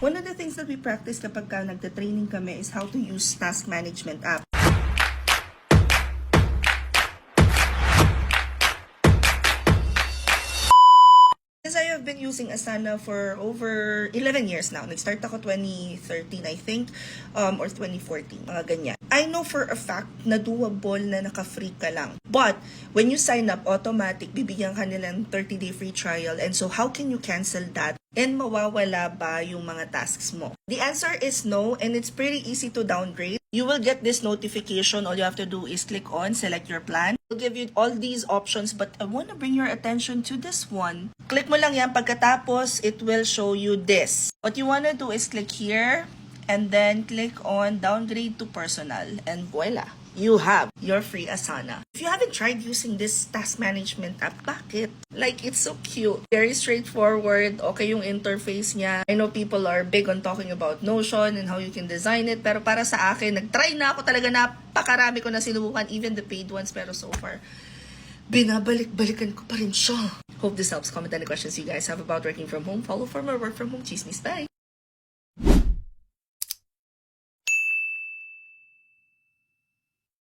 One of the things that we practice kapag nagte-training kami is how to use task management app. Since I have been using Asana for over 11 years now. Nag-start ako 2013, I think, or 2014, mga ganyan. I know for a fact na doable na naka-free ka lang. But, when you sign up, automatic, bibigyan ka nilang 30-day free trial. And so, how can you cancel that? And mawawala ba yung mga tasks mo? The answer is no, and it's pretty easy to downgrade. You will get this notification. All you have to do is click on select your plan. It'll give you all these options, but I want to bring your attention to this one. Click mo lang yan. Pagkatapos, it will show you this. What you want to do is click here, and then click on downgrade to personal, and voila, you have your free Asana. If you haven't tried using this task management app, bakit? Like, it's so cute. Very straightforward. Okay yung interface niya. I know people are big on talking about Notion and how you can design it. Pero para sa akin, nag-try na ako talaga. Napakarami ko na sinubukan, even the paid ones. Pero so far, binabalik-balikan ko pa rin siya. Hope this helps. Comment any questions you guys have about working from home. Follow for more work from home chismis. Bye!